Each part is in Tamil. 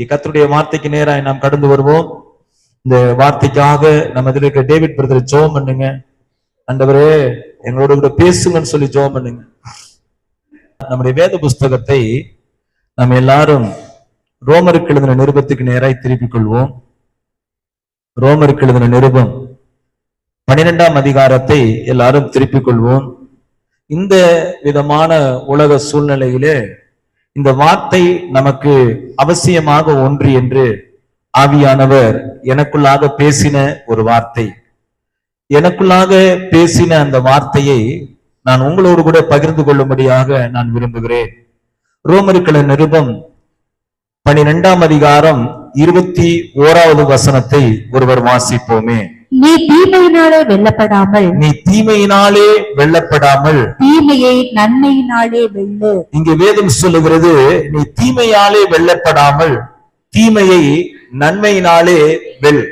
இன்னைக்கு கர்த்தருடைய வார்த்தைக்கு நேராக நாம் கடந்து வருவோம். இந்த வார்த்தைக்காக நம்ம இதில் இருக்க டேவிட் பிரதர் ஜெபம் பண்ணுங்க. ஆண்டவரே எங்களோட கூட பேசுங்கன்னு சொல்லி ஜெபம் பண்ணுங்க. நம்முடைய வேத புஸ்தகத்தை நம்ம எல்லாரும் ரோமருக்கு எழுதின நிருபத்துக்கு நேராய் திருப்பிக் கொள்வோம். ரோமருக்கு எழுதின நிருபம் 12ஆம் அதிகாரத்தை எல்லாரும் திருப்பிக் கொள்வோம். இந்த விதமான உலக சூழ்நிலையிலே இந்த வார்த்தை நமக்கு அவசியமாக ஒன்று என்று ஆவியானவர் எனக்குள்ளாக பேசின ஒரு வார்த்தை. எனக்குள்ளாக பேசின அந்த வார்த்தையை நான் உங்களோடு கூட பகிர்ந்து கொள்ளும்படியாக நான் விரும்புகிறேன். ரோமருக்கு நிருபம் 12ஆம் அதிகாரம் 21வது வசனத்தை ஒருவர் வாசிப்போமே. நீ தீமையினாலே வெல்லப்படாமல் தீமையை நன்மையினாலே வெல்லு. இங்கே வேதம் சொல்லுகிறது, நீ தீமையாலே வெல்லப்படாமல் தீமையை நன்மையினாலே வெல்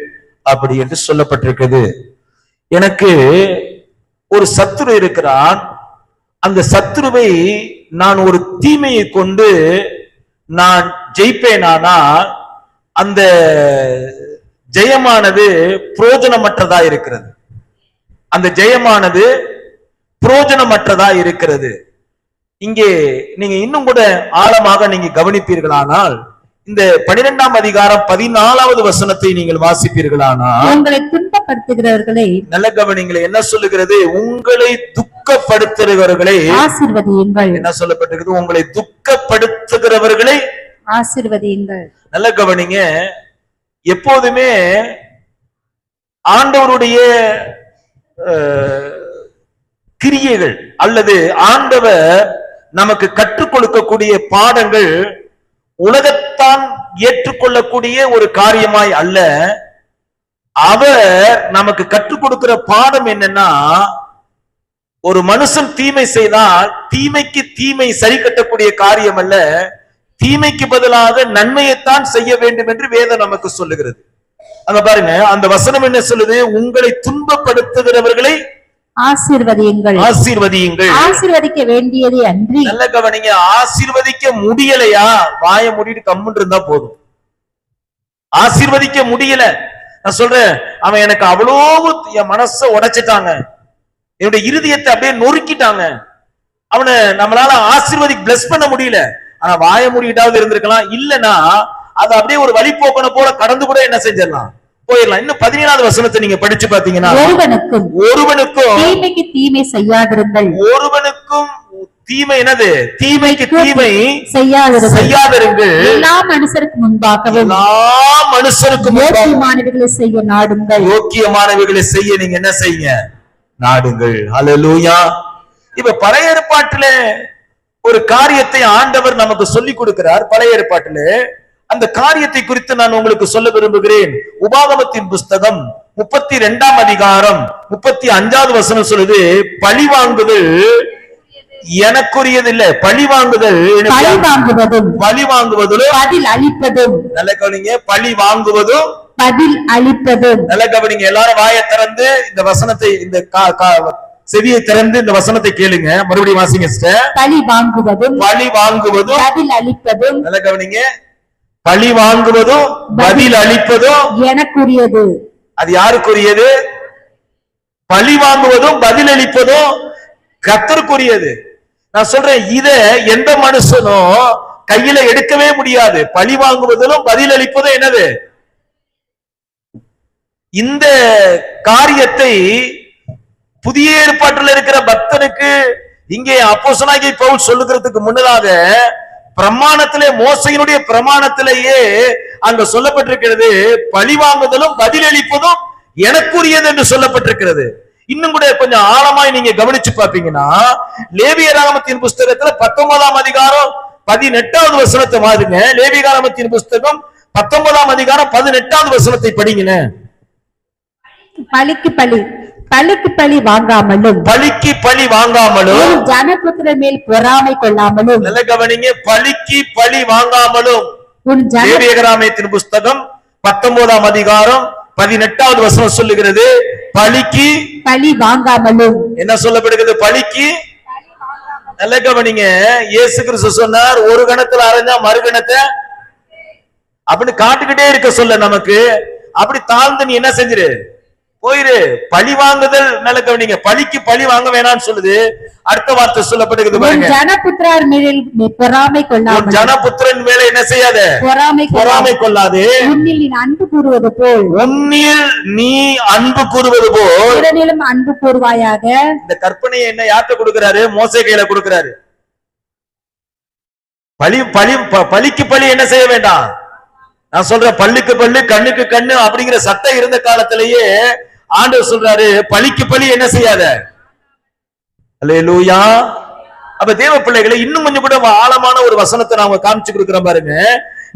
அப்படி என்று சொல்லப்பட்டிருக்கிறது. எனக்கு ஒரு சத்துரு இருக்கிறான். அந்த சத்துருவை நான் ஒரு தீமையை கொண்டு நான் ஜெயிப்பேனானா அந்த ஜெயமானது புரோஜனமற்றதா இருக்கிறது. அந்த ஜெயமானது புரோஜனமற்றதா இருக்கிறது. இங்கே நீங்க இன்னும் கூட ஆழமாக நீங்க கவனிப்பீர்களானால் இந்த 12ஆம் அதிகாரம் 14வது வசனத்தை நீங்கள் வாசிப்பீர்களானால், உங்களை துன்பப்படுத்துகிறவர்களை நல்ல கவனிங்களை என்ன சொல்லுகிறது? உங்களை துக்கப்படுத்துகிறவர்களை ஆசீர்வதியுங்கள். என்ன சொல்லப்பட்டிருக்கிறது? உங்களை துக்கப்படுத்துகிறவர்களை ஆசீர்வதியுங்கள். நல்ல கவனிங்க. எப்போதுமே ஆண்டவருடைய கிரியைகள் அல்லது ஆண்டவர் நமக்கு கற்றுக் கொடுக்கக்கூடிய பாடங்கள் உலகத்தான் ஏற்றுக்கொள்ளக்கூடிய ஒரு காரியமாய் அல்ல. அவர் நமக்கு கற்றுக் கொடுக்கிற பாடம் என்னன்னா, ஒரு மனுஷன் தீமை செய்தால் தீமைக்கு தீமை சரி கட்டக்கூடிய காரியம் அல்ல, தீமைக்கு பதிலாக நன்மையைத்தான் செய்ய வேண்டும் என்று வேதம் நமக்கு சொல்லுகிறது. அங்க பாருங்க, அந்த வசனம் என்ன சொல்லுது? உங்களை துன்பப்படுத்துகிறவர்களை ஆசீர்வதியுங்கள். ஆசீர்வதிக்க வேண்டியதே அன்றி. நல்ல கவனிங்க. ஆசீர்வதிக்க முடியலையா? வாய மூடிட்டு கம்முன்னு இருந்தா போதும். ஆசீர்வதிக்க முடியல. நான் சொல்றேன், அவன் எனக்கு அவ்வளவு என் மனச உடைச்சிட்டாங்க, என்னுடைய இருதயத்தை அப்படியே நொறுக்கிட்டாங்க, அவனை நம்மளால ஆசீர்வதிக்க பிளஸ் பண்ண முடியல. ஆனா வாய மூடிட்டாவது இருந்திருக்கலாம். இல்லன்னா அது அப்படியே ஒரு வழிபோக்கனை போல கடந்து கூட என்ன செஞ்சிடலாம், போயிடலாம். இன்னும் 17வது வசனத்தை நீங்க படிச்சு பாத்தீங்கன்னா, ஒருவனுக்கும் தீமைக்கு தீமை செய்யாதிருங்கள். ஒருவனுக்கும் தீமை என்னது? தீமைக்கு தீமை செய்யாதிருங்கள். எல்லா மனுஷருக்கு முன்பாகவும் யோக்கியமானவைகளை செய்ய நாடுங்கள். யோக்கியமானவைகளை செய்ய நீங்க என்ன செய்யுங்க? நாடுங்கள். ஹல்லேலூயா. இப்ப பழைய ஏற்பாட்டில ஒரு காரியத்தை ஆண்டவர் நமக்கு சொல்லிக் கொடுக்கிறார். பழைய ஏற்பாட்டிலே அந்த காரியத்தை குறித்து நான் உங்களுக்கு சொல்ல விரும்புகிறேன். உபாகமத்தின் புஸ்தகம் 32ஆம் அதிகாரம் 35வது வசனம் சொல்லுது, பழி வாங்குதல் எனக்குரியது இல்ல, பழி வாங்குதல் பழி வாங்குவதும் பதில் அளிப்பதும். நல்ல கவனிங்க. பழி வாங்குவதும் பதில் அளிப்பதும். நல்ல கவனிங்க. எல்லாரும் வாயை திறந்து இந்த வசனத்தை, இந்த செவியை திறந்து இந்த வசனத்தை கேளுங்க. மறுபடியும் வாசிங்க சிஸ்டர். பழி வாங்குவதும் பதில் அளிப்பதும். நல்ல கவனிங்க. பழி வாங்குவதும் பதில் அளிப்பதும் எனக்குரியது. அது யாருக்குரியது? பழி வாங்குவதும் பதில் அளிப்பதும் கர்த்தருக்குரியது. நான் சொல்றேன், இத எந்த மனுஷனும் கையில எடுக்கவே முடியாது. பழி வாங்குவதிலும் பதில் அளிப்பதும் என்னது? இந்த காரியத்தை புதிய ஏற்பாட்டில் இருக்கிற பக்தனுக்கு இங்கே அப்போஸ்தலனாகிய பவுல் சொல்லுகிறதுக்கு முன்னதாக பிரமாணத்திலே, மோசையினுடைய பிரமாணத்திலேயே அங்க சொல்லப்பட்டிருக்கிறது, பழி வாங்குதலும் பதில் அளிப்பதும் எனக்குரியது என்று சொல்லப்பட்டிருக்கிறது. இன்னும் கூட கொஞ்சம் ஆழமாய் நீங்க கவனிச்சு பாத்தீங்கன்னா, லேவியராகமத்தின் புஸ்தகத்துல 19ஆம் அதிகாரம் 18வது வசனத்தை பாருங்க. லேவியராகமத்தின் புஸ்தகம் 19ஆம் அதிகாரம் 18வது வசனத்தை படிங்க. பழிக்கு பழி வாங்காமலும் ஜனபுத்திரர் மேல் பொறாமை கொள்ளாமலும். நல்ல கவனிங்க. பழிக்கு பழி வாங்காமலும். லேவியராகமத்தின் புஸ்தகம் 19ஆம் அதிகாரம் 18வது வசனம் சொல்லுகிறது, பழிக்கு பழி வாங்காமலும். என்ன சொல்லப்படுகிறது? பழிக்கு. நல்ல கவனிங்க. இயேசு கிறிஸ்து சொன்னார், ஒரு கணத்துல அரைஞ்சா மறுகணத்தை அப்படின்னு காட்டுக்கிட்டே இருக்க சொல்ல நமக்கு. அப்படி தாழ்ந்து நீ என்ன செஞ்சிரு, போயிரு. பழி வாங்குதல் நல்ல கவனிங்க, பழிக்கு பழி வாங்க வேணாம்னு சொல்லுது. அடுத்த வார்த்தை சொல்லப்படுகிறது பாருங்க, ஜனபுத்திரர் மேல் பொறாமை கொள்ளாமல், ஜனபுத்திரன் மேல என்ன செய்யாத, பொறாமை கொள்ளாது. உன்னில் நீ அன்பு கூறுவது போல், உன்னில் நீ அன்பு கூறுவது போல் பிறனிலும் அன்பு கூறுவாயாக. இந்த கற்பனையை என்ன யார்கிட்ட கொடுக்கிறாரு, மோசே கையில கொடுக்கிறாரு. பழிக்கு பழி என்ன செய்ய வேண்டாம். நான் சொல்றேன், பல்லுக்கு பல்லு கண்ணுக்கு கண்ணு அப்படிங்கிற சட்டம் இருந்த காலத்திலேயே ஆண்டவர் சொல்றாரு, பழிக்கு பழி என்ன செய்யாத. அல்லேலூயா. அப்ப தேவ பிள்ளைகளை இன்னும் கொஞ்சம் கூட ஆழமான ஒரு வசனத்தை நாம காமிச்சு கொடுக்கிறோம் பாருங்க.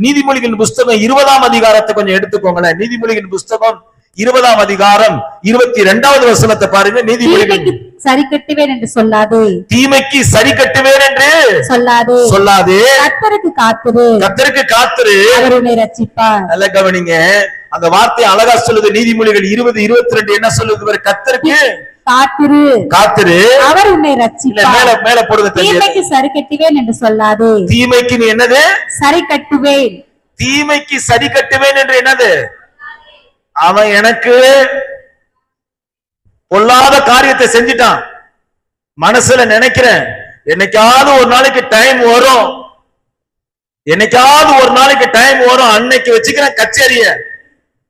நீதிமொழிகளின் புஸ்தகம் 20ஆம் அதிகாரத்தை கொஞ்சம் எடுத்துக்கோங்களேன். நீதிமொழிகளின் புஸ்தகம் 20ஆம் அதிகாரம் 22வது வசனத்தை பாருங்க. நீதிமொழிகள் சரி கட்டுவேன் என்று சொல்லாது, தீமைக்கு சரி கட்டுவேன் என்று சொல்லாது, கர்த்தருக்கு காத்திரு, அவர் உன்னை ரட்சிப்பார். நல்ல கவனிங்க, அந்த வார்த்தை அழகா சொல்லுது. நீதிமொழிகள் 20:22 என்ன சொல்லுது, கர்த்தருக்கு காத்திரு, அவர் உன்னை ரட்சிப்பார். மேல போடுங்க. தீமைக்கு சரி கட்டுவேன் என்று சொல்லாது, தீமைக்கு நீ என்னது, சரி கட்டுவேன். தீமைக்கு சரி கட்டுவேன் என்று என்னது, அவன் எனக்கு பொல்லாத காரியத்தை செஞ்சிட்டான், மனசுல நினைக்கிறேன், என்னைக்காவது ஒரு நாளைக்கு டைம் வரும், என்னைக்காவது ஒரு நாளைக்கு டைம் வரும், அன்னைக்கு வச்சுக்கிறேன் கச்சேரிய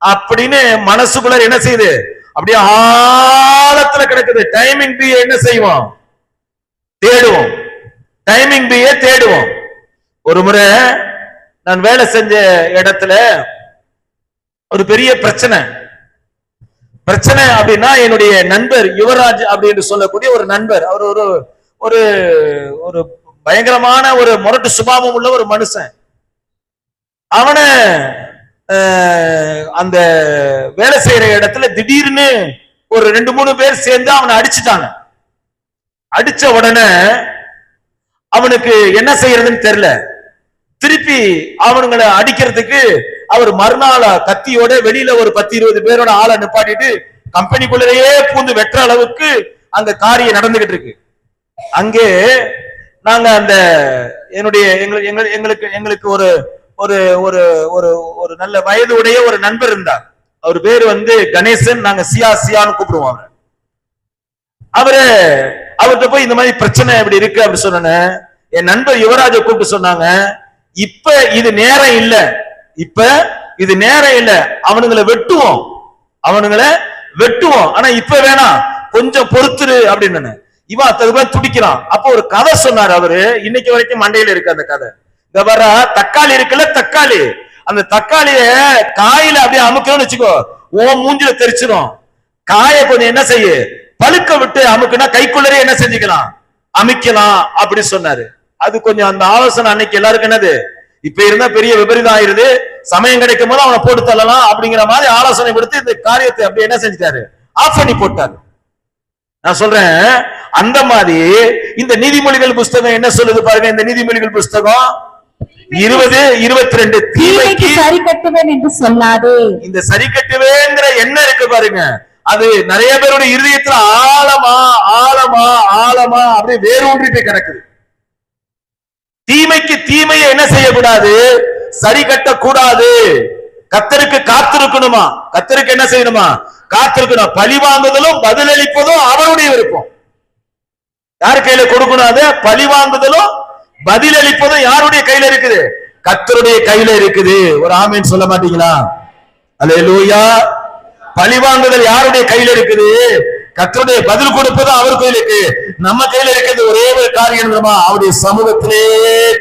அப்படின்னு மனசுக்குள்ள என்ன செய்யுது, அப்படியே ஆழத்துல கிடக்குது. டைமிங் பி என்ன செய்வோம், தேடுவோம். டைமிங் பியே தேடுவோம். ஒரு முறை நான் வேலை செஞ்ச இடத்துல ஒரு பெரிய பிரச்சனை அப்படின்னா, என்னுடைய நண்பர் யுவராஜ் அப்படின்னு சொல்லக்கூடிய ஒரு நண்பர், அவர் ஒரு ஒரு ஒரு பயங்கரமான ஒரு முரட்டு சுபாவம் உள்ள ஒரு மனுஷன். அவனை அந்த வேலை செய்யற இடத்துல திடீர்னு ஒரு 2-3 பேர் சேர்ந்து அவனை அடிச்சுட்டாங்க. அடிச்ச உடனே அவனுக்கு என்ன செய்யறதுன்னு தெரியல. திருப்பி அவனுங்களை அடிக்கிறதுக்கு அவர் மறுநாள் கத்தியோட வெளியில ஒரு 10-20 பேரோட ஆளை நிப்பாட்டிட்டு கம்பெனிக்குள்ளேயே பூந்து வெற்ற அளவுக்கு அங்க காரியம் நடந்துகிட்டு இருக்கு. அங்கே நாங்க அந்த எங்களுக்கு ஒரு ஒரு ஒரு ஒரு ஒரு நல்ல வயது உடைய ஒரு நண்பர் இருந்தார். அவர் பேரு கணேசன். நாங்க சியான்னு கூப்பிடுவோம். அவர்கிட்ட போய் இந்த மாதிரி பிரச்சனை எப்படி இருக்கு அப்படி சொன்ன என் நண்பர் யுவராஜை கூப்பிட்டு சொன்னாங்க, இப்ப இது நேரம் இல்ல, அவனுங்களை வெட்டுவோம், ஆனா இப்ப வேணாம், கொஞ்சம் பொறுத்துரு அப்படின்னு. இவன் அதுக்கு துடிக்கிறான். அப்ப ஒரு கதை சொன்னார் அவரு, இன்னைக்கு வரைக்கும் மண்டையில இருக்கு அந்த கதை. இந்த வர தக்காளி இருக்குல்ல, தக்காளி, அந்த தக்காளிய காயில அப்படியே அமுக்கணும்னு வச்சுக்கோ, ஓ மூஞ்சில தெரிச்சிடும். காய கொஞ்சம் என்ன செய்ய, பழுக்க விட்டு அமுக்குனா கைக்குள்ளரே என்ன செஞ்சுக்கலாம், அமைக்கலாம் அப்படி சொன்னாரு. அது கொஞ்சம் அந்த ஆலோசனை அன்னைக்கு எல்லாருக்கும் என்னது, இப்ப இருந்தா பெரிய விபரீதம் ஆயிருது, சமயம் கிடைக்கும் போது அவனை போட்டு தள்ளலாம் அப்படிங்கிற மாதிரி ஆலோசனை கொடுத்து இந்த காரியத்தை அப்படி என்ன செஞ்சிட்டாரு, ஆஃப் பண்ணி போட்டாரு. நான் சொல்றேன், அந்த மாதிரி இந்த நீதிமொழிகள் புஸ்தகம் என்ன சொல்லுது பாருங்க. இந்த நீதிமொழிகள் புஸ்தகம் 20:22 தீமைக்கு சரி கட்டுவேன் என்று சொல்லாது. இந்த சரி கட்டுவேங்கிற என்ன இருக்கு பாருங்க, அது நிறைய பேருடைய இருதயத்துல ஆழமா ஆழமா ஆழமா அப்படியே வேரூன்றி போய் கிடக்குது. தீமைக்கு தீமையை என்ன செய்யக்கூடாது, சரி கட்டக்கூடாது. கர்த்தருக்கு காத்திருக்கணுமா, கர்த்தருக்கு என்ன செய்யணுமா, காத்திருக்கணும். பழி வாங்குதலும் பதிலளிப்பதும் அவருடைய விருப்பம். யார் கையில கொடுக்கணும், அது பழி வாங்குதலும் பதிலளிப்பதும் யாருடைய கையில இருக்குது, கர்த்தருடைய கையில இருக்குது. ஒரு ஆமீன் சொல்ல மாட்டீங்களா? அல்லேலூயா. பழி வாங்குதல் யாருடைய கையில இருக்குது, கர்த்தருடைய பதில் கொடுப்பது அவர் கையில இருக்கு. நம்ம கையில இருக்கிறது ஒரே ஒரு காரியம், அவருடைய சமூகத்திலே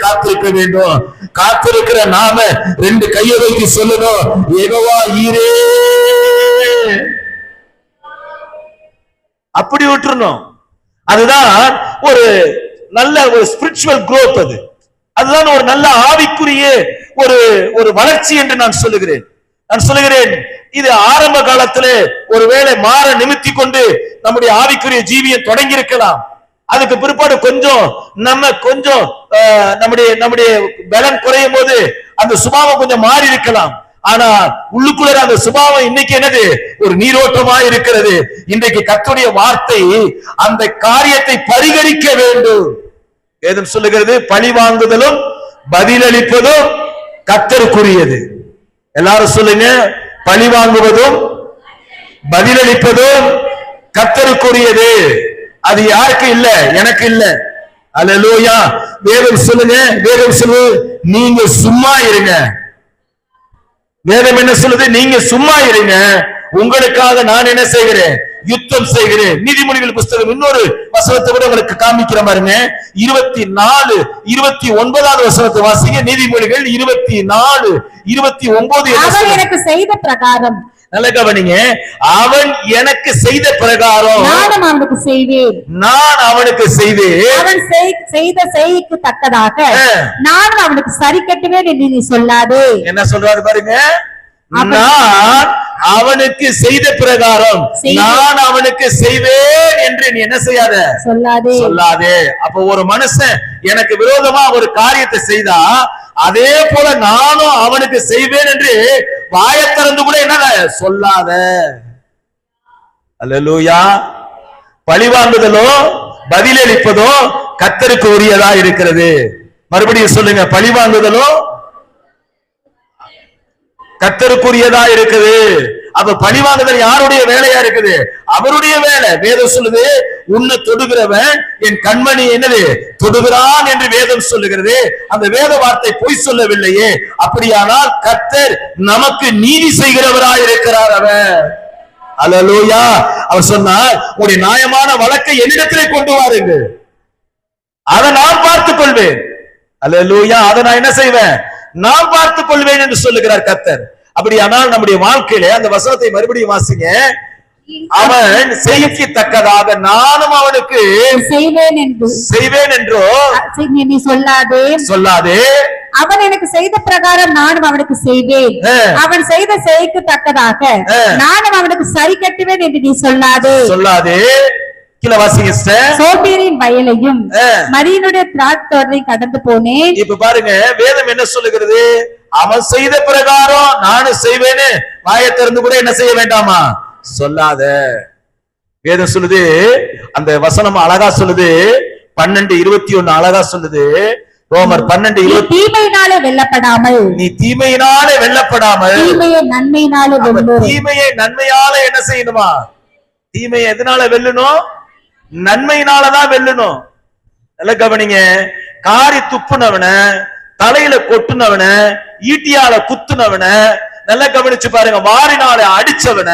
காத்திருக்க வேண்டும். காத்திருக்கிற நாம 2 கையை வைத்து சொல்லணும், யெகோவா ஈரே, அப்படி விட்டுறணும். அதுதான் ஒரு நல்ல ஒரு ஸ்பிரிச்சுவல் growth. அதுதான் ஒரு நல்ல ஆவிக்குரிய ஒரு வளர்ச்சி என்று நான் சொல்லுகிறேன். இது ஆரம்ப காலத்திலே ஒருவேளை மாற நிமித்தி கொண்டு நம்முடைய ஆவிக்குரிய ஜீவியம் தொடங்கி இருக்கலாம். அதுக்கு பிற்பாடு கொஞ்சம் நம்முடைய பலன் குறையும் போது அந்த சுபாவம் கொஞ்சம் மாறி இருக்கலாம். ஆனா உள்ளுக்குள்ள அந்த சுபாவம் இன்னைக்கு என்னது, ஒரு நீரோட்டமா இருக்கிறது. இன்றைக்கு கர்த்தருடைய வார்த்தை அந்த காரியத்தை பரிகரிக்க வேண்டும். வேதம் சொல்லுகிறது, பழி வாங்குதலும் பதிலளிப்பதும் கர்த்தருக்குரியது. எல்லாரும் சொல்லுங்க, பழி வாங்குவதும் பதிலளிப்பதும் கர்த்தருக்குரியது. அது யாருக்கு இல்ல? எனக்கு இல்ல. அல்லேலூயா. வேதம் சொல்லுங்க, வேதம் சொல்லுது நீங்க சும்மா இருங்க. வேதம் என்ன சொல்லுது? நீங்க சும்மா இருங்க, உங்களுக்காக நான் என்ன செய்கிறேன்? யுத்தம் செய்கிறேன். நீதிமொழிகள் புஸ்தகம் இன்னொரு வசனத்தை கூட உங்களுக்கு காமிக்கிற பாருங்க. 24, 29வது வசனத்தை வாசிங்க. நீதிமொழிகள் 24, 29. அவன் எனக்கு செய்த பிரகாரம் நல்ல கவனிங்க. அவன் எனக்கு செய்த பிரகாரம் நானும் அவனுக்கு செய்வேன். நான் அவனுக்கு செய்வேன். அவன் செய்த செய்கைக்கு தக்கதாக நான் அவனுக்கு சரி கட்டுவேன் என்று நீ சொல்லாதே. என்ன சொல்றாரு பாருங்க, நான் அவனுக்கு செய்த பிரகாரம் நான் அவனுக்கு செய்வேன் என்று நீ என்ன செய்யாத? சொல்லாதே. சொல்லாதே. அப்ப ஒரு மனுஷன் எனக்கு விரோதமா ஒரு காரியத்தை செய்தா அதே போல நானும் அவனுக்கு செய்வேன் என்று வாயை திறந்து கூட என்ன சொல்லாத. அல்லேலூயா. பழிவாங்குதலோ பதிலளிப்பதோ கர்த்தருக்கு உரியதா இருக்கிறது. மறுபடியும் சொல்லுங்க, பழிவாங்குதலோ கர்த்தருக்குரியதா இருக்குது. அப்ப பழிவாங்குதல் யாருடைய வேலையா இருக்குது? அவருடைய வேலை. வேதம் சொல்லுது, உன்னை தொடுகிறவன் என் கண்மணி என்னது தொடுகிறான் என்று வேதம் சொல்லுகிறது. அந்த வேத வார்த்தை பொய் சொல்லவில்லையே. அப்படியானால் கர்த்தர் நமக்கு நீதி செய்கிறவராய் இருக்கிறார் அவர். அல்லேலூயா. அவர் சொன்னார், உங்களுடைய நியாயமான வழக்கை என்னிடத்திலே கொண்டு வாருங்கள், அதை நான் பார்த்துக் கொள்வேன். அல்லேலூயா. அதை நான் என்ன செய்வேன்? நான் பார்த்துக் கொள்வேன் என்று சொல்லுகிறார் கர்த்தர். அப்படியானால் நம்முடைய வாழ்க்கையில அந்த வசனத்தை மறுபடியும் வாசிங்க. அவன் செய்யத்தக்கதாக நானும் அவனுக்கு செய்வேன் என்றோ நீ சொல்லாதே. சொல்லாதே. அவன் எனக்கு செய்த பிரகாரம் நானும் அவனுக்கு செய்வேன். அவன் செய்த செய்கைக்கு தக்கதாக நானும் அவனுக்கு சரி கட்டுவேன் என்று நீ சொல்லாதே. சொல்லாதே. கீழ வாசிங்க. சோம்பேறியின் வயலையும் மரியனுடைய திராட்சையையும் கடந்து போனேன். இப்ப பாருங்க, வேதம் என்ன சொல்லுகிறது? அவன் செய்த பிரகாரம் நானும் செய்வேன்னு வாயை திறந்து கூட என்ன செய்ய வேண்டாமா? சொல்லாத. வேதம் சொல்லுது, அந்த வசனம் அழகா சொல்லுது. 12:21 அழகா சொல்லுது. ரோமர் 12:20. தீமையினாலே வெல்லப்படாமல் நீ தீமையினாலே வெல்லப்படாமல் தீமையை நன்மையினாலே வெல்லும். தீமையை நன்மையால என்ன செய்யணுமா? தீமையை எதனால வெல்லணும்? நன்மையினாலதான் வெல்லணும். நல்ல கவனிங்க. காரி துப்புனவன, தலையில கொட்டுனவன, ஈட்டியால குத்துனவன நல்லா கவனிச்சு பாருங்க, வாரினால அடிச்சவன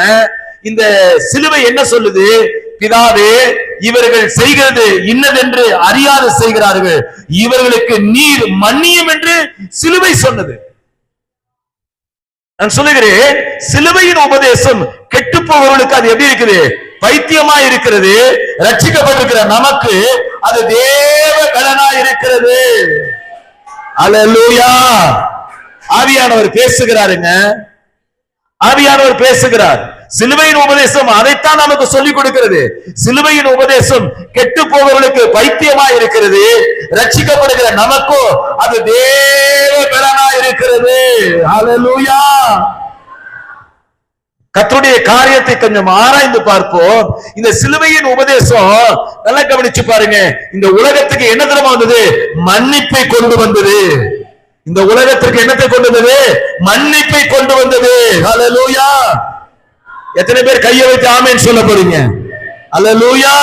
இந்த சிலுவை என்ன சொல்லுது? பிதாவே, இவர்கள் செய்கிறது இன்னதென்று அறியாது செய்கிறார்கள், இவர்களுக்கு நீர் மன்னியும் என்று சிலுவை சொன்னது. நான் சொல்லுகிறேன், சிலுவையின் உபதேசம் கெட்டு போவர்களுக்கு அது எப்படி இருக்குது? பைத்தியமா இருக்கிறது. ரட்சிக்கப்பட்டிருக்கிற நமக்கு அது தேவ பலனா இருக்கிறது. அல்லேலூயா. ஆவியானவர் பேசுகிறாருங்க. ஆவியானவர் பேசுகிறார். சிலுவையின் உபதேசம் அதைத்தான் நமக்கு சொல்லிக் கொடுக்கிறது. சிலுவையின் உபதேசம் கெட்டு போவர்களுக்கு பைத்தியமா இருக்கிறது. ரட்சிக்கப்படுகிற நமக்கும் அது தேவ பலனா இருக்கிறது. அல்லேலூயா. கர்த்தருடைய காரியத்தை கொஞ்சம் ஆராய்ந்து பார்ப்போம். இந்த சிலுவையின் உபதேசம் நல்லா கவனிச்சு பாருங்க. இந்த உலகத்துக்கு என்ன தரமா வந்தது? மன்னிப்பை கொண்டு வந்தது. இந்த உலகத்திற்கு என்னத்தை கொண்டு வந்தது? மன்னிப்பை கொண்டு வந்தது. அல்லேலூயா. எத்தனை பேர் கையை வைத்து ஆமென் சொல்ல போறீங்க? அல்லேலூயா.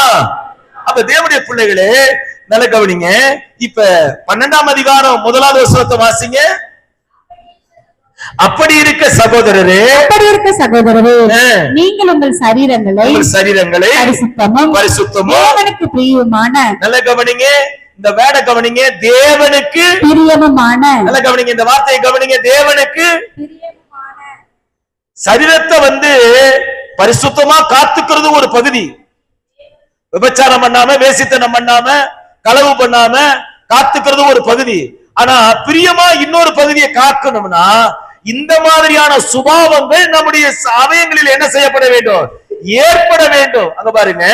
அப்ப தேவனுடைய பிள்ளைகளே நல்லா கவனிங்க. இப்ப 12ஆம் அதிகாரம் 1வது வசனத்தை வாசிங்க. அப்படி இருக்க சகோதரரே, நீங்கள் உங்கள் சரீரங்களை பரிசுத்தமும் தேவனுக்கு பிரியமான, நல்ல கவனிங்க, இந்த வேட கவனிங்க, தேவனுக்கு பிரியமான, நல்ல கவனிங்க, இந்த வார்த்தையை கவனிங்க, தேவனுக்கு சரீரத்தை பரிசுத்தமா காத்துக்கிறது ஒரு பகுதி. விபச்சாரம் பண்ணாம, வேசித்தனம் பண்ணாம, களவு பண்ணாம காத்துக்கிறது ஒரு பகுதி. ஆனா பிரியமா இன்னொரு பகுதியை காக்கணும்னா இந்த மாதிரியான சுபாவங்கள் நம்முடைய அவயங்களில் என்ன செய்யப்பட வேண்டும்? ஏற்பட வேண்டும். அங்க பாருங்க,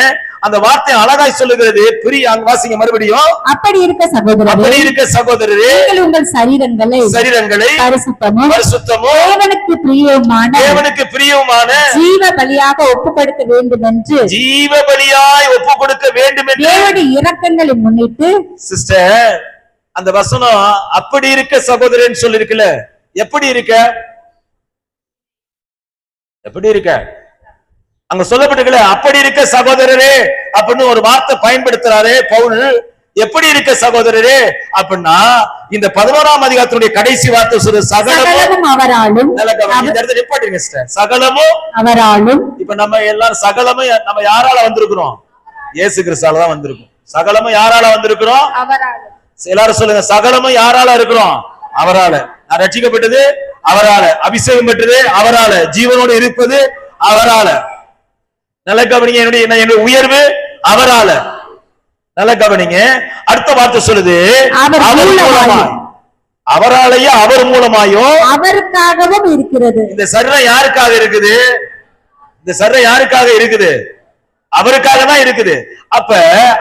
அந்த வார்த்தை அழகாய் சொல்லுகிறது. அங்க வாசிங்க மறுபடியும். அப்படி இருக்க சகோதரரே, உங்கள் சரீரங்களை பரிசுத்தமும் தேவனுக்கு பிரியமான ஜீவ பலியாக ஒப்புக் கொடுக்க வேண்டும் என்று தேவனுடைய இரக்கங்களை முன்னிட்டு. சிஸ்டர், அந்த வசனம் அப்படி இருக்க சகோதரன் சொல்லி இருக்குல்ல, எப்படி இருக்க? எப்படி இருக்க? அங்க சொல்லப்பட்டிருக்கல, அப்படி இருக்க சகோதரரே அப்படின்னு ஒரு வார்த்தை பயன்படுத்துறாரு பவுல். எப்படி இருக்க சகோதரரே அப்படின்னா, இந்த 11ஆம் அதிகாரத்தினுடைய கடைசி வார்த்தை சொல்ற சகலமும் அவராலும். சகலமும் அவராலும். இப்ப நம்ம எல்லாரும் சகலமும் நம்ம யாரால வந்திருக்கிறோம்? இயேசு கிறிஸ்துவால தான் வந்திருக்கோம். சகலமும் யாரால வந்திருக்கிறோம்? அவரால. எல்லாரும் சொல்லுங்க, சகலமும் யாரால இருக்கிறோம்? அவரால. நான் ரட்சிக்கப்பட்டது அவரால, அபிஷேகம் பெற்றது அவரால, ஜீவனோடு இருப்பது அவரால. நல்ல கவனிங்க, என்னுடைய உயர்வு அவரால. நல்ல கவனிங்க. அடுத்த வார்த்தை சொல்லுது, அவராலேயே அவர் மூலமாயும் அவருக்காகவும் இருக்கிறது. இந்த சரீரம் யாருக்காக இருக்குது? இந்த சரீரம் யாருக்காக இருக்குது? அவருக்காக தான் இருக்குது. அப்ப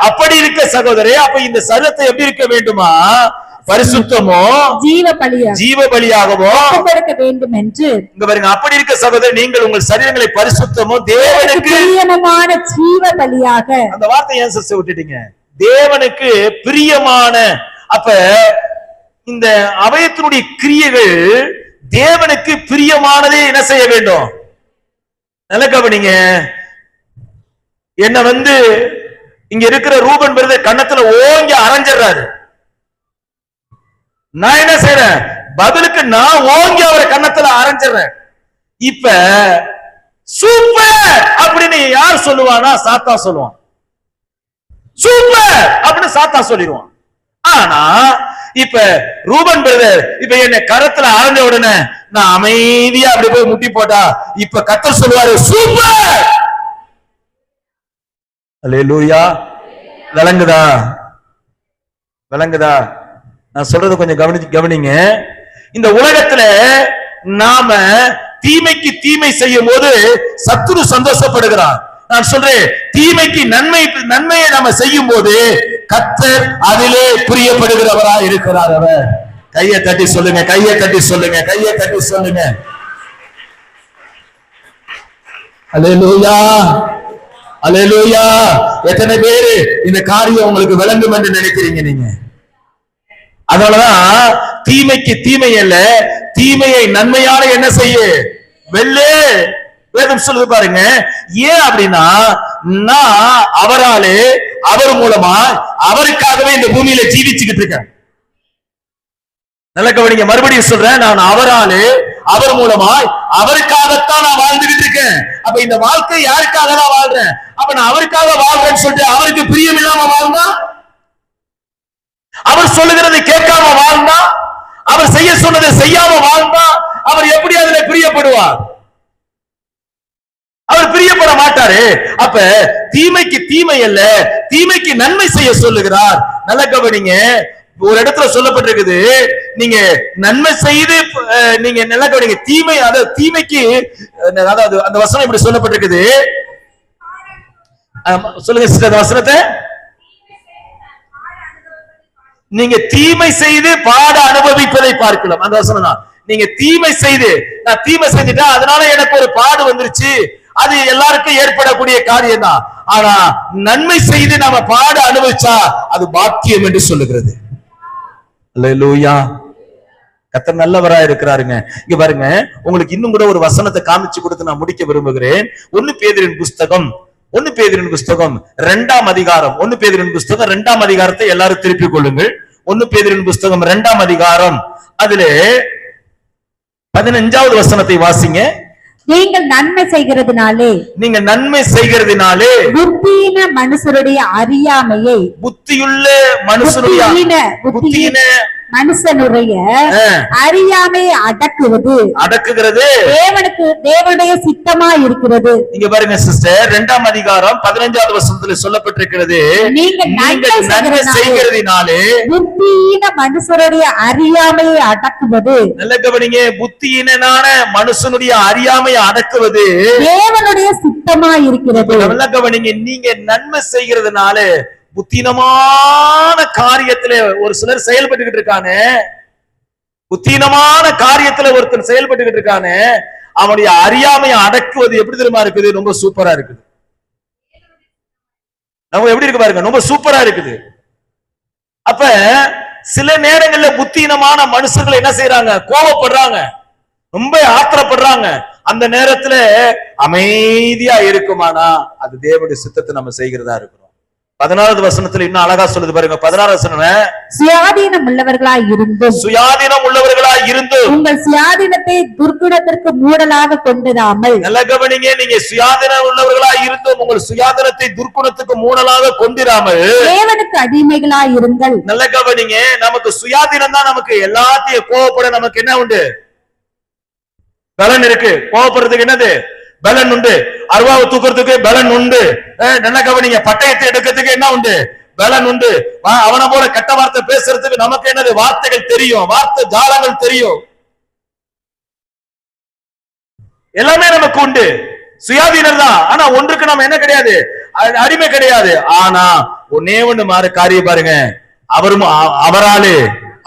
அப்படி இருக்க சகோதரே, அப்ப இந்த சரீரத்தை எப்படி இருக்க வேண்டுமா? பரிசுத்தமோ ஜீவ பலியாகவோ கொடுக்க வேண்டும் என்று. இங்க பாருங்க, அப்படி இருக்க சகோதரர், நீங்கள் உங்கள் சரீரங்களை பரிசுத்தமோ தேவனுக்கு பிரியமான ஜீவ பலியாக. அந்த வார்த்தை ஏன் சிஸ்டர் விட்டுட்டீங்க? தேவனுக்கு பிரியமான. அப்ப இந்த அவயத்தினுடைய கிரியைகள் தேவனுக்கு பிரியமானதே என்ன செய்ய வேண்டும்? நல்ல கவனிங்க. என்ன இங்க இருக்கிற ரூபன் பிரதர் கன்னத்துல ஓங்கி அரைஞ்சிடறாரு. நான் என்ன செய்யறேன்? பதிலுக்கு நான் ஓங்கி அவரை கன்னத்துல அரைஞ்சிடறேன். இப்ப சூப்பர் அப்படின்னு யார் சொல்லுவானா? சாத்தா சொல்லுவான். சூப்பர் அப்படின்னு சாத்தா சொல்லிடுவான். ஆனா இப்ப ரூபன் பிரதர் இப்ப என்ன கரத்துல அரைஞ்ச உடனே நான் அமைதியா அப்படி போய் முட்டி போட்டா இப்ப கர்த்தர் சொல்லுவாரு சூப்பர். அல்லேலூயா. விளங்குதா? விளங்குதா? நான் சொல்றது கொஞ்சம் கவனிங்க. இந்த உலகத்துல நாம தீமைக்கு தீமை செய்யும் போது சத்துரு சந்தோஷப்படுகிறான். நான் சொல்றேன், தீமைக்கு நன்மையை நாம செய்யும் போது கர்த்தர் அதிலே பிரியப்படுகிறவரா இருக்கிறார். அவர் கையை தட்டி சொல்லுங்க, கையை தட்டி சொல்லுங்க, கையை தட்டி சொல்லுங்க. அல்லேலூயா, அல்லேலூயா. எத்தனை பேரு இந்த காரியம் உங்களுக்கு விளங்கும் என்று நினைக்கிறீங்க நீங்க? அதனாலதான் தீமைக்கு தீமை அல்ல, தீமையை நன்மையால என்ன செய்ய வெள்ளே வேதம் சொல்லுது பாருங்க. ஏன் அப்படின்னா, நான் அவராலே அவர் மூலமா அவருக்காகவே இந்த பூமியில ஜீவிச்சுக்கிட்டு இருக்கேன். நல்ல கவனிங்க, மறுபடியும் சொல்றேன், நான் அவராலே அவர் மூலமா அவருக்காகத்தான் நான் வாழ்ந்துகிட்டு இருக்கேன். அப்ப இந்த வாழ்க்கை யாருக்காக தான் வாழ்றேன்? அப்ப நான் அவருக்காக வாழ்றேன்னு சொல்லிட்டு அவருக்கு பிரியம் இல்லாம வாழ்ந்தா, அவர் சொல்லுகிறதை கேட்காம வாழ்ந்தா, அவர் செய்ய சொன்னதை செய்யாம வாழ்ந்தா, அவர் எப்படி அதுல பிரியப்படுவார்? அவர் பிரியப்பட மாட்டாரு. அப்ப தீமைக்கு தீமை அல்ல, தீமைக்கு நன்மை செய்ய சொல்லுகிறார். நல்ல கவனிங்க, ஒரு இடத்துல சொல்லப்பட்டிருக்குது, நீங்க நன்மை செய்து நீங்க நல்ல கவனிங்க, தீமை அதாவது தீமைக்கு, அதாவது அந்த வசனம் இப்படி சொல்லப்பட்டிருக்குது. சொல்லுங்க சிஸ்டர் அந்த வசனத்தை. நீங்க தீமை செய்து பாட அனுபவிப்பதை பார்க்கலாம். அந்த வசனம் தான். நீங்க தீமை செய்து, நான் தீமை செஞ்சுட்டா அதனால எனக்கு ஒரு பாடு வந்துருச்சு, அது எல்லாருக்கும் ஏற்படக்கூடிய காரியம் தான். ஆனா நன்மை செய்து நாம பாட அனுபவிச்சா அது பாக்கியம் என்று சொல்லுகிறது. அல்லேலூயா. கர்த்தர் நல்லவரா இருக்கிறாருங்க. இங்க பாருங்க, உங்களுக்கு இன்னும் கூட ஒரு வசனத்தை காமிச்சு கொடுத்து நான் முடிக்க விரும்புகிறேன். 1 பேதுருவின் புஸ்தகம் 2ஆம் அதிகாரம் 1 பேதுருவின் புஸ்தகம் 2ஆம் அதிகாரத்தை எல்லாரும் திருப்பிக் கொள்ளுங்கள். 1 பேதுருவின் புஸ்தகம் 2ஆம் அதிகாரம் அதிலே 15வது வசனத்தை வாசிங்க. நீங்கள் நன்மை செய்கிறதுனாலே புத்தியின மனுஷருடைய அறியாமையை, புத்தியுள்ள மனுஷனுடைய அறியாமையை அடக்குகிறது தேவனுடைய சித்தமா இருக்கிறது. இங்க பாருங்க சிஸ்டர், 2ஆம் அதிகாரம் 15வது வசனத்துல சொல்லப்பட்டிருக்கிறது, நீங்கள் நன்மை செய்கிறதினாலே புத்தியின மனுஷருடைய அறியாமையை அடக்குவது. நல்ல கவனிங்க, புத்தியினான மனுஷனுடைய அறியாமையை அடக்குவது தேவனுடைய சித்தமா இருக்கிறது. நல்ல கவனிங்க, நீங்க நன்மை செய்கிறதுனால புத்தீனமான காரியத்துல ஒரு சிலர் செயல்பட்டுக்கிட்டு இருக்கானே, புத்தீனமான காரியத்துல ஒருத்தர் செயல்பட்டுக்கிட்டு இருக்கானே, அவனுடைய அறியாமையை அடக்குவது எப்படி தெரியுமா இருக்குது? ரொம்ப சூப்பரா இருக்குது. நம்ம எப்படி இருக்கு பாருங்க, ரொம்ப சூப்பரா இருக்குது. அப்ப சில நேரங்கள்ல புத்தீனமான மனுஷர்கள் என்ன செய்யறாங்க? கோபப்படுறாங்க, ரொம்ப ஆத்திரப்படுறாங்க. அந்த நேரத்துல அமைதியா இருக்குமானா அது தேவனுடைய சித்தத்தை நம்ம செய்கிறதா இருக்கிறோம். 16வது வசனத்துல இன்னும் அழகா சொல்லுது பாருங்க. 16வது வசனம், சுயாதீனம் உள்ளவர்களாய் இருந்தும் உங்கள் சுயாதீனத்தை துர்க்குணத்திற்கு மூடலாக கொண்டிராமல். நல்ல கவனிங்க, நீங்க சுயாதீனம் உள்ளவர்களாய் இருந்தும் உங்கள் சுயாதீனத்தை துர்க்குணத்துக்கு மூடலாக கொண்டிராமல் தேவனுக்கு அடிமைகளாய் இருங்கள். நல்ல கவனிங்க, நமக்கு சுயாதீனம் தான். நமக்கு எல்லாத்தையும் கோவப்பட நமக்கு என்ன உண்டு? பலன் இருக்கு. கோவப்படுறதுக்கு என்னது? பலன் உண்டு. அருவாவை தூக்குறதுக்கு பலன் உண்டு. நல்ல கவனிங்க, பட்டயத்தை எடுக்கிறதுக்கு என்ன உண்டு? பலன் உண்டு. அவனை போல கெட்ட வார்த்தை பேசுறதுக்கு நமக்கு என்னது? வார்த்தைகள் தெரியும், வார்த்தை ஜாலங்கள் தெரியும், எல்லாமே நமக்கு உண்டு. சுயாதீனம் தான். ஆனா ஒன்றுக்கு நம்ம என்ன கிடையாது? அடிமை கிடையாது. ஆனா ஒன்னே ஒண்ணு மாறு காரியம் பாருங்க. அவராலே,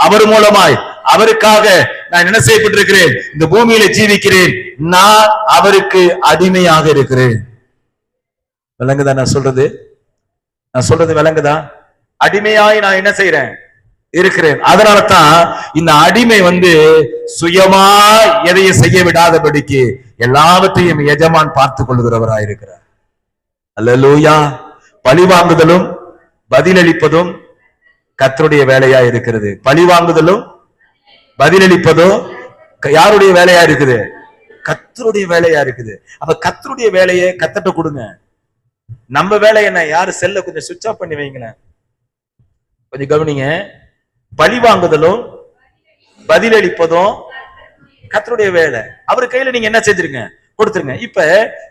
அவர் மூலமாய், அவருக்காக நான் என்ன செய்யப்பட்டிருக்கிறேன்? இந்த பூமியில ஜீவிக்கிறேன். நான் அவருக்கு அடிமையாக இருக்கிறேன். விளங்குதா நான் சொல்றது? விளங்குதா? அடிமையாய் நான் என்ன செய்யறேன்? இருக்கிறேன். அதனால தான் இந்த அடிமை சுயமா எதையும் செய்ய விடாதபடிக்கு எல்லாவற்றையும் எஜமான் பார்த்துக் கொள்கிறவராயிருக்கிறார். அல்லேலூயா. பழிவாங்குதலும் பதிலளிப்பதும் கர்த்தருடைய வேலையா இருக்கிறது. பழிவாங்குதலும் பதிலளிப்பதும் யாருடைய வேலையா இருக்குது? கர்த்தருடைய வேலையா இருக்குது. அப்ப கர்த்தருடைய வேலையை கர்த்தர்ட்ட கொடுங்க. நம்ம வேலை என்ன? யாரு செல்ல கொஞ்சம் சுவிட்ச் ஆஃப் பண்ணி வைங்களேன். கொஞ்சம் கவனிங்க. பழிவாங்குதலும் பதிலளிப்பதும் கர்த்தருடைய வேலை. அவர் கையில நீங்க என்ன செஞ்சிருங்க? கொடுத்துருங்க. இப்ப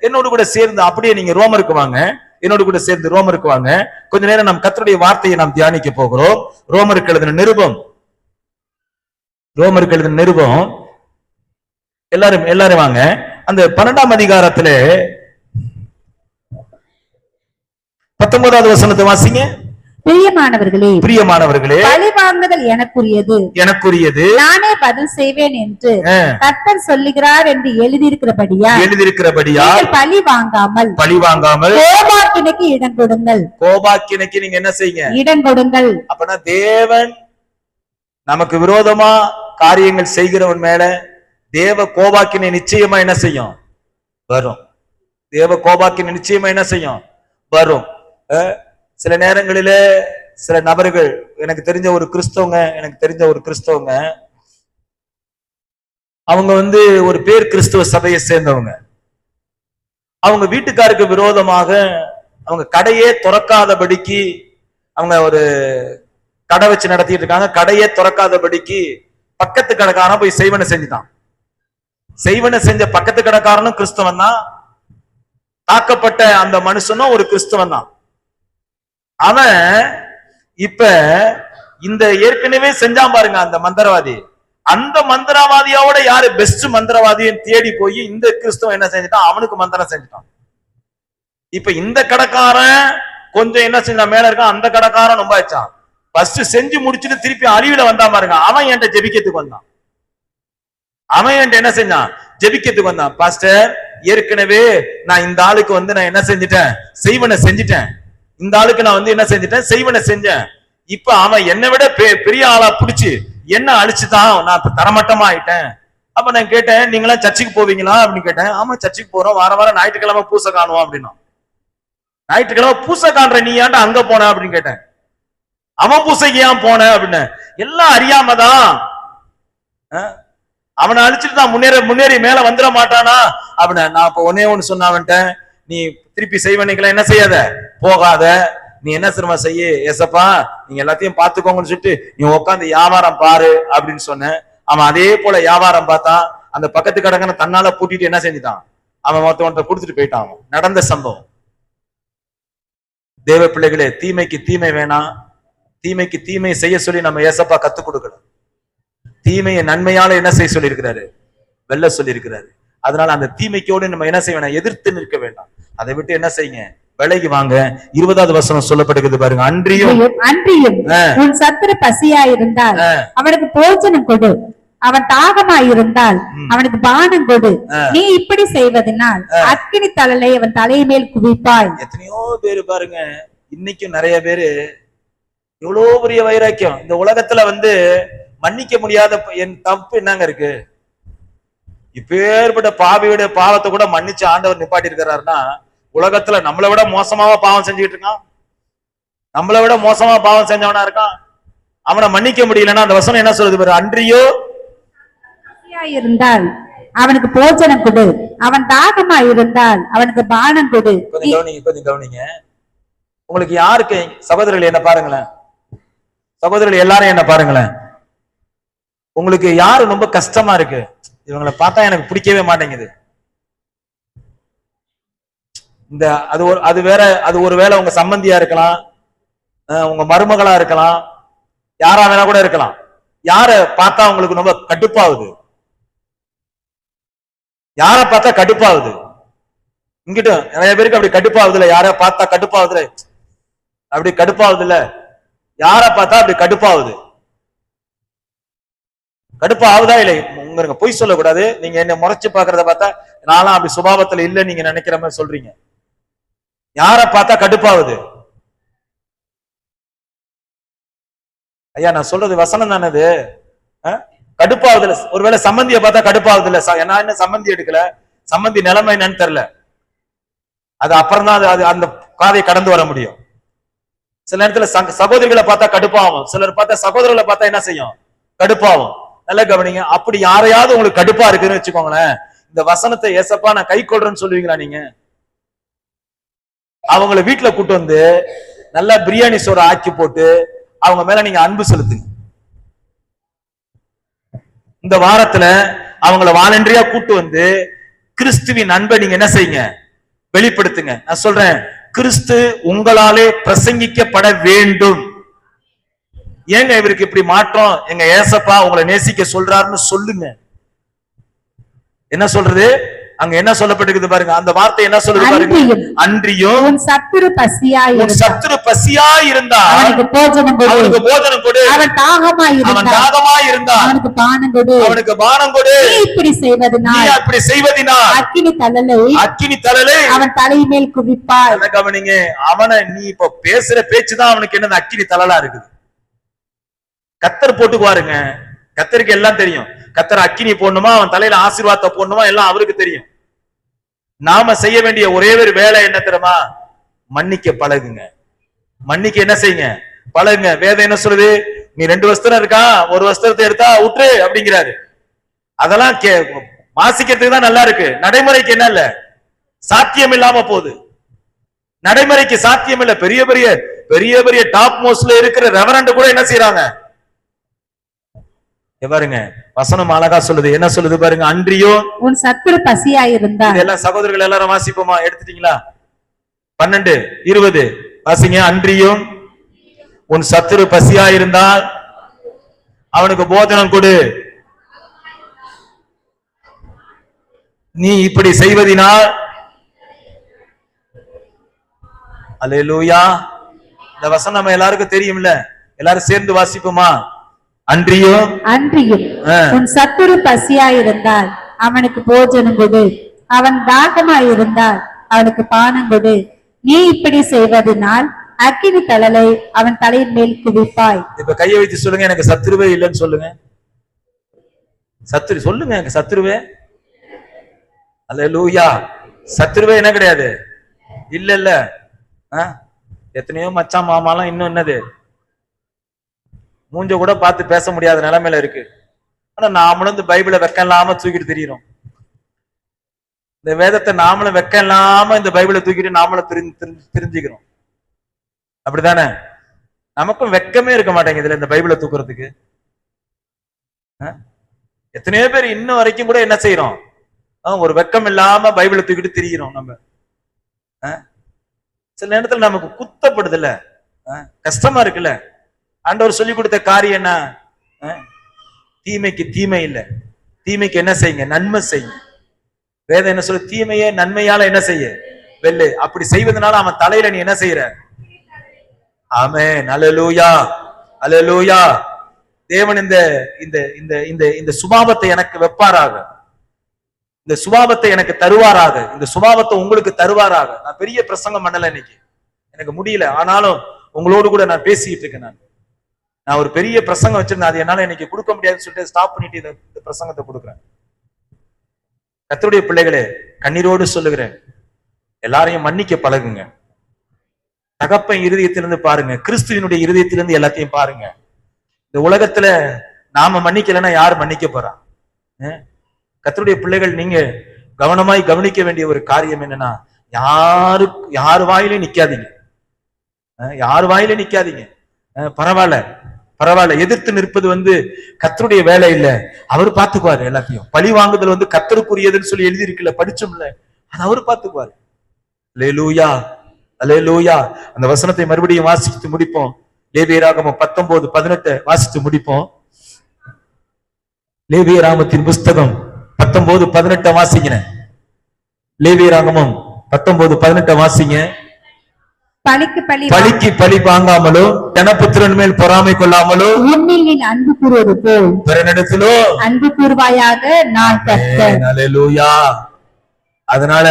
என்னோடு கூட சேர்ந்து அப்படியே நீங்க ரோமருக்கு வாங்க. என்னோடு கூட சேர்ந்து ரோமருக்கு வாங்க. கொஞ்ச நேரம் நாம் கர்த்தருடைய வார்த்தையை நாம் தியானிக்க போகிறோம். ரோமருக்கு எழுதின நிருபம் எல்லாரும் வாங்க. அந்த 12ஆம் அதிகாரத்துல 19வது வசனத்தை வாசிங்க. பிரியமானவர்களே, பழிவாங்குதல் எனக்குரியது, நானே பதில் செய்வேன் என்று கர்த்தர் சொல்லுகிறார் என்று எழுதியிருக்கிறபடியா பழி வாங்காமல் கோபாக்கினைக்கு இடம் கொடுங்கள். கோபாக்கினைக்கு நீங்க என்ன செய்யுங்க? இடம் கொடுங்கள். அப்பனா தேவன் நமக்கு விரோதமா காரியங்கள் செய்கிறவன் மேல தேவ கோபாக்கினை நிச்சயமா என்ன செய்யும்? வரும். தேவ கோபாக்கினை நிச்சயமா என்ன செய்யும்? வரும். சில நேரங்களில சில நபர்கள், எனக்கு தெரிஞ்ச ஒரு கிறிஸ்தவங்க, அவங்க ஒரு பேர் கிறிஸ்துவ சபையை சேர்ந்தவங்க. அவங்க வீட்டுக்காருக்கு விரோதமாக அவங்க கடையே திறக்காதபடிக்கு, அவங்க ஒரு கடை வச்சு நடத்திட்டு இருக்காங்க. கடையே திறக்காதபடிக்கு பக்கத்து கடைக்காரன் போய் செய்வனை செஞ்சுட்டான். செய்வனை செஞ்ச பக்கத்து கடைக்காரனும் கிறிஸ்தவன் தான். தாக்கப்பட்ட அந்த மனுஷனும் ஒரு கிறிஸ்தவன் தான். அவன் இப்ப இந்த ஏற்கனவே செஞ்சான் பாருங்க அந்த மந்திரவாதி. அந்த மந்திரவாதியோட யாரு பெஸ்ட் மந்திரவாதின்னு தேடி போய் இந்த கிறிஸ்தவன் என்ன செஞ்சுட்டான்? அவனுக்கு மந்திரம் செஞ்சுட்டான். இப்ப இந்த கடைக்காரன் கொஞ்சம் என்ன செஞ்சான்? மேல இருக்கான். அந்த கடைக்காரன் ரொம்ப ஆச்சான். ஃபர்ஸ்ட் செஞ்சு முடிச்சுட்டு திருப்பி அழிவுல வந்தா பாருங்க. அவன் என்கிட்ட ஜெபிக்கிறதுக்கு வந்தான். அவன் என்கிட்ட என்ன செஞ்சான்? ஜெபிக்கிறதுக்கு வந்தான். பாஸ்டர், ஏற்கனவே நான் இந்த ஆளுக்கு நான் என்ன செஞ்சுட்டேன்? செய்வனை செஞ்சுட்டேன். இந்த ஆளுக்கு நான் என்ன செஞ்சுட்டேன்? செய்வனை செஞ்சேன். இப்ப அவன் என்னை விட பெரிய ஆளா புடிச்சு என்ன அழிச்சுதான் நான் இப்ப தரமட்டமா ஆயிட்டேன். அப்ப நான் கேட்டேன், நீங்களாம் சர்ச்சுக்கு போவீங்களா அப்படின்னு கேட்டேன். ஆமா, சர்ச்சுக்கு போறோம். வாரம் ஞாயிற்றுக்கிழமை பூசை காணுவோம் அப்படின்னா. ஞாயிற்றுக்கிழமை பூசை காண்ற நீ ஏன்டா அங்க போன அப்படின்னு கேட்டேன். அவன் பூசைக்கு ஏன் போன அப்படின்னு. எல்லாம் அறியாமதான். அவனை அழிச்சிட்டு தான் முன்னேறி மேல வந்துட மாட்டானா அப்படின்னு. நான் இப்ப ஒன்னே ஒண்ணு சொன்னவன்ட்ட, நீ திருப்பி செய்வனைக்கெல்லாம் என்ன செய்யாத, போகாத. நீ என்ன சிரம செய்ய, ஏசப்பா நீங்க எல்லாத்தையும் பாத்துக்கோங்கன்னு சொல்லிட்டு நீ உட்காந்து வியாபாரம் பாரு அப்படின்னு சொன்னேன். அவன் அதே போல வியாபாரம் பார்த்தான். அந்த பக்கத்து கடங்கன தன்னால பூட்டிட்டு என்ன செஞ்சுட்டான்? அவன் மொத்தவன்ட்ட கொடுத்துட்டு போயிட்டான். அவன் நடந்த சம்பவம். தேவ பிள்ளைகளே, தீமைக்கு தீமை வேணாம். தீமைக்கு தீமை செய்ய சொல்லி நம்ம ஏசப்பா கத்துக் கொடுக்கணும். தீமையை நன்மையால என்ன செய்ய சொல்லி இருக்கிறாரு? வெல்ல சொல்லி இருக்கிறாரு. அதனால அந்த தீமைக்கோடு நம்ம என்ன செய்ய வேண்டாம்? எதிர்த்து நிற்க வேண்டாம். அதை விட்டு என்ன செய்யுங்க? விலகி வாங்க. 20வது வசனம் சொல்லப்படுகிறது பாருங்க. அன்றியும் உன் சத்துரு பசியாயிருந்தால் அவனுக்கு போஜனம் கொடு, அவன் தாகமாயிருந்தால் அவனுக்கு பானம் கொடு. நீ இப்படி செய்வதனால் அக்கினி தழலை அவன் தலைமேல் குவிப்பாய். எத்தனையோ பேரு பாருங்க, இன்னைக்கும் நிறைய பேரு எவ்வளவு பெரிய வைராக்கியம். இந்த உலகத்துல மன்னிக்க முடியாத என் தப்பு என்னங்க இருக்கு? இப்பேற்பட்ட பாவியுடைய பாவத்தை கூட மன்னிச்சு ஆண்டவர் நிப்பாட்டி இருக்கிறாருன்னா, உலகத்துல நம்மளை விட மோசமாவா பாவம் செஞ்சுட்டு இருக்கான்? நம்மளை விட மோசமா பாவம் செஞ்சவனா இருக்கான். அவனை மன்னிக்க முடியலன்னா அந்த வசனம் என்ன சொல்லுது பாரு, அன்றியோ இருந்தால் அவனுக்கு போஜனம் கொடு, அவன் தாகமா இருந்தால் அவனுக்கு பானம் கொடு. கொஞ்சம் கவனிங்க. உங்களுக்கு யாருக்கு சகோதரர்கள் என்ன பாருங்களேன், சகோதரர்கள் எல்லாரும் என்ன பாருங்களேன், உங்களுக்கு யாரு ரொம்ப கஷ்டமா இருக்கு, இவங்களை பார்த்தா எனக்கு பிடிக்கவே மாட்டேங்குது, இந்த அது வேற, அது ஒரு வேளை உங்க சம்பந்தியா இருக்கலாம், உங்க மருமகளா இருக்கலாம், யாரா வேணா கூட இருக்கலாம். யார பார்த்தா உங்களுக்கு ரொம்ப கடுப்பாகுது? யார பார்த்தா கடுப்பாகுது? இங்கிட்ட நிறைய பேருக்கு அப்படி கடுப்பாகுது இல்ல, யார பார்த்தா கடுப்பாகுது, அப்படி கடுப்பாகுது இல்ல, யார பார்த்தா அப்படி கடுப்பாகுது. கடுப்பாகுதா இல்லை? உங்க பொய் சொல்லக்கூடாது. நீங்க என்ன முறைச்சு பாக்குறத பார்த்தா நானும் அப்படி சுபாவத்துல இல்ல நீங்க நினைக்கிற மாதிரி சொல்றீங்க. யார பார்த்தா கடுப்பாகுது? ஐயா நான் சொல்றது வசனம் தானது. கடுப்பாவது இல்ல. ஒருவேளை சம்பந்திய பார்த்தா கடுப்பாவது இல்ல, நான் என்ன சம்பந்தி எடுக்கல, சம்பந்தி நிலைமை என்னன்னு தெரியல, அது அப்புறம் தான் அது அந்த காதை கடந்து வர முடியும். சில நேரத்துல சகோதரிகளை பார்த்தா கடுப்பாகும், சிலர் பார்த்தா சகோதரர்களை பார்த்தா என்ன செய்யும், கடுப்பாகும். நல்லா கவனிங்க. அப்படி யாரையாவது உங்களுக்கு கடுப்பா இருக்குன்னு வச்சுக்கோங்களேன், இந்த வசனத்தை ஏசப்பா நான் கை கொள்றேன்னு சொல்லுவீங்களா நீங்க? அவங்கள வீட்டுல கூட்டு வந்து நல்லா பிரியாணி சோறு ஆக்கி போட்டு அவங்க மேல நீங்க அன்பு செலுத்துங்க. இந்த வாரத்துல அவங்கள வாலண்டரியா கூட்டு வந்து கிறிஸ்துவின் அன்பை நீங்க என்ன செய்யுங்க, வெளிப்படுத்துங்க. நான் சொல்றேன், கிறிஸ்து உங்களாலே பிரசங்கிக்கப்பட வேண்டும். ஏங்க இவருக்கு இப்படி மாற்றம், எங்க ஏசப்பா உங்களை நேசிக்க சொல்றாருன்னு சொல்லுங்க. என்ன சொல்றது அங்க, என்ன சொல்லப்பட்டிருக்குது பாருங்க, அந்த வார்த்தை என்ன சொல்லுது பாருங்க, அன்றியும் உன் சத்துரு பசியா இருந்தால் அவனுக்கு போஜனம் கொடு, அவன் தாகமா இருந்தால் அவனுக்கு பானம் கொடு. நீ இப்படி செய்வதினால் அக்கினி தழலை அவன் தலைமேல் குவிப்பாய். என்ன கவனிங்க, அவனை நீ இப்ப பேசுற பேச்சுதான் அவனுக்கு என்ன அக்கினி தழலா இருக்குது. கத்தர் போட்டு பாருங்க, கத்தருக்கு எல்லாம் தெரியும். கத்தர் அக்கினி போடணுமா, அவன் தலையில ஆசீர்வாதத்தை போடணுமா, எல்லாம் அவருக்கு தெரியும். நாம செய்ய வேண்டிய ஒரே ஒரு வேலை என்ன தெரியுமா, மன்னிக்க பழகுங்க. மன்னிக்க என்ன செய்யுங்க, பழகுங்க. வேதம் என்ன சொல்லுது, நீ 2 வஸ்திரம் இருக்கா, ஒரு வஸ்திரத்தை எடுத்தா விட்டுரு அப்படிங்கிறாரு. அதெல்லாம் வாசிக்கிறதுக்கு தான் நல்லா இருக்கு, நடைமுறைக்கு என்ன இல்ல, சாத்தியம் இல்லாம போகுது. நடைமுறைக்கு சாத்தியம் இல்ல. பெரிய பெரிய பெரிய பெரிய டாப் மோஸ்ட்ல இருக்கிற ரெவரண்ட் கூட என்ன செய்யறாங்க பாருங்க. வசனம் அழகா சொல்லுது, என்ன சொல்லுது பாருங்க, அன்றியோ உன் சத்துரு பசியாயிருந்தால். எல்லாம் சகோதரர்கள் எல்லாரும் வாசிப்போமா, எடுத்துட்டீங்களா? 12, 20 வாசிங்க. அன்றியும் உன் சத்துரு பசியாயிருந்தால் அவனுக்கு போஜனம் கொடு, நீ இப்படி செய்வதினால். அல்லேலூயா. இந்த வசனம் நம்ம எல்லாருக்கும் தெரியும்ல, எல்லாரும் சேர்ந்து வாசிப்போமா? அன்றியும் உன் சத்துரு பசியாயிருந்தால் அவனுக்கு போஜனம் கொடு, அவன் தாகமாயிருந்தால் அவனுக்கு பானம் கொடு. நீ இப்படி செய்வதனால் அக்கினி தழலை அவன் தலையின் மேல் குவிப்பாய். இப்ப கையை வைத்து சொல்லுங்க, எனக்கு சத்துருவே இல்லைன்னு சொல்லுங்க. சத்துரு சொல்லுங்க, எனக்கு சத்துருவே. அல்லேலூயா. சத்துருவே என்ன கிடையாது, இல்ல இல்ல. எத்தனையோ மச்சான் மாமாலாம் இன்னும் என்னது மூஞ்ச கூட பார்த்து பேச முடியாத நிலைமையில இருக்கு. ஆனா நாமளும் இந்த பைபிளை வெக்கம் இல்லாம தூக்கிட்டு திரியிறோம். இந்த வேதத்தை நாமளும் வெக்கம் இல்லாம இந்த பைபிளை தூக்கிட்டு நாமளும் தெரிஞ்சுக்கிறோம். அப்படித்தானே? நமக்கும் வெக்கமே இருக்க மாட்டேங்குதுல இந்த பைபிளை தூக்குறதுக்கு. எத்தனையோ பேர் இன்னும் வரைக்கும் கூட என்ன செய்யறோம், ஒரு வெக்கம் இல்லாம பைபிளை தூக்கிட்டு திரிகிறோம். நம்ம சில நேரத்துல நமக்கு குத்தப்படுது இல்ல, கஷ்டமா இருக்குல்ல. ஆண்டவர் சொல்லி கொடுத்த காரியம் என்ன, தீமைக்கு தீமை இல்ல, தீமைக்கு என்ன செய்யுங்க, நன்மை செய்யுங்க. வேதம் என்ன சொல்ல, தீமையே நன்மையால என்ன செய்ய வெல்லு. அப்படி செய்வதனால அவன் தலையில நீ என்ன செய்யற. ஆமென். அல்லேலூயா, அல்லேலூயா. தேவன் இந்த இந்த இந்த இந்த இந்த சுபாவத்தை எனக்கு வைப்பாராக, இந்த சுபாவத்தை எனக்கு தருவாராக, இந்த சுபாவத்தை உங்களுக்கு தருவாராக. நான் பெரிய பிரசங்கம் பண்ணல இன்னைக்கு, எனக்கு முடியல. ஆனாலும் உங்களோடு கூட நான் பேசிக்கிட்டு இருக்கேன். நான் ஒரு பெரிய பிரசங்கம் வச்சிருந்தேன், அது என்னால இன்னைக்கு கொடுக்க முடியாதுன்னு சொல்லிட்டு ஸ்டாப் பண்ணிட்டு இந்த பிரசங்கத்தை கொடுக்குறேன். கர்த்தருடைய பிள்ளைகளே, கண்ணீரோடு சொல்லுகிறேன், எல்லாரையும் மன்னிக்க பழகுங்க. தகப்பன் இருதயத்திலிருந்து பாருங்க, கிறிஸ்துவினுடைய இருதயத்திலிருந்து எல்லாத்தையும் பாருங்க. இந்த உலகத்துல நாம மன்னிக்கலைன்னா யார் மன்னிக்க போறா? கர்த்தருடைய பிள்ளைகள், நீங்க கவனமாய் கவனிக்க வேண்டிய ஒரு காரியம் என்னன்னா, யார் வாயிலும் நிக்காதீங்க. யார் வாயிலும் நிக்காதீங்க. பரவாயில்ல, எதிர்த்து நிற்பது கர்த்தருடைய வேலை இல்ல, அவர் பார்த்துக்குவாரு. எல்லாத்தையும் பழி வாங்குதல் கர்த்தருக்குரியதுன்னு சொல்லி எழுதி இருக்குல்ல, படிச்சோம்ல, அது அவரு பார்த்துக்குவாரு. அல்லேலூயா, அல்லேலூயா. அந்த வசனத்தை மறுபடியும் வாசித்து முடிப்போம். லேவியராகமம் 19:18 வாசித்து முடிப்போம். லேவியராகமத்தின் புஸ்தகம் 19:18 வாசிங்க. லேவியராகமம் 19:18 வாசிங்க. பழிக்கு பழி வாங்காமலோ, ஜனபுத்திரன் மேல் பொறாமை கொள்ளாமலோ, உன்னில் அன்பு கூறுவது போல் பிறனிடத்திலோ அன்பு கூறுவாயாக, நான் கர்த்தர். அல்லேலூயா. அதனால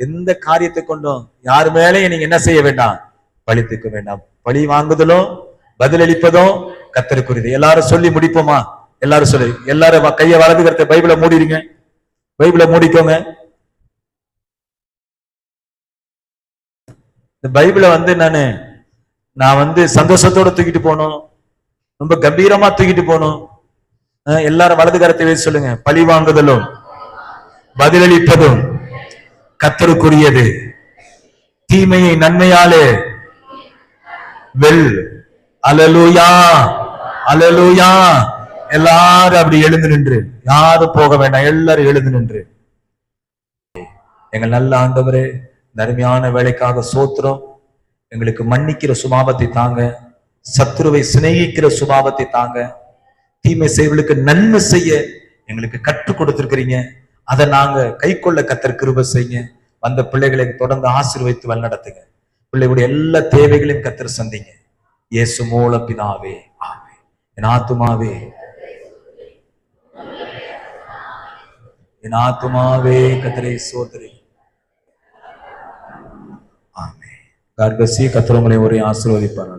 எந்த காரியத்தை கொண்டும் யார் மேலேயும் நீங்க என்ன செய்ய வேண்டாம், பழித்துக்க வேண்டாம். பழி வாங்குதலும் பதிலளிப்பதும் கர்த்தருக்குரியது. எல்லாரும் சொல்லி முடிப்போமா? எல்லாரும் சொல்லி, எல்லாரும் கையை வலது கரத்தை பைபிளை மூடிடுங்க. பைபிளை மூடிக்கோங்க. இந்த பைபிளை நான் சந்தோஷத்தோட தூக்கிட்டு போகணும், ரொம்ப கம்பீரமா தூக்கிட்டு போகணும். எல்லாரும் வலது கரத்தை வைத்து சொல்லுங்க, பழி வாங்குதலும் பதிலளிப்பதும் கர்த்தருக்குரியது. தீமையை நன்மையாலே வெல். அல்லேலூயா, அல்லேலூயா. எல்லாரும் அப்படி எழுந்து நின்று, யாரும் போக வேண்டாம், எல்லாரும் எழுந்து நின்று. எங்கள் நல்ல ஆண்டவரே, அருமையான வேலைக்காக சோத்திரம். எங்களுக்கு மன்னிக்கிற சுபாவத்தை தாங்க, சத்துருவை சிநேகிக்கிற சுபாவத்தை தாங்க, தீமை செய்வர்களுக்கு நன்மை செய்ய எங்களுக்கு கற்றுக் கொடுத்திருக்கிறீங்க. அதை நாங்க கை கொள்ள கர்த்தர் கிருபை செய்யுங்க. வந்த பிள்ளைகளை தொடர்ந்து ஆசீர்வதித்து வழிநடத்துங்க. பிள்ளைகளுடைய எல்லா தேவைகளையும் கர்த்தர் சந்திங்க. இயேசு மூலம் பிதாவே, ஆமென். என் ஆத்துமாவே, என் ஆத்துமாவே கர்த்தரை ஸ்தோத்திரி. ஆமென். God bless you. கர்த்தர் உங்களை ஒரே ஆசீர்வதிப்பார்.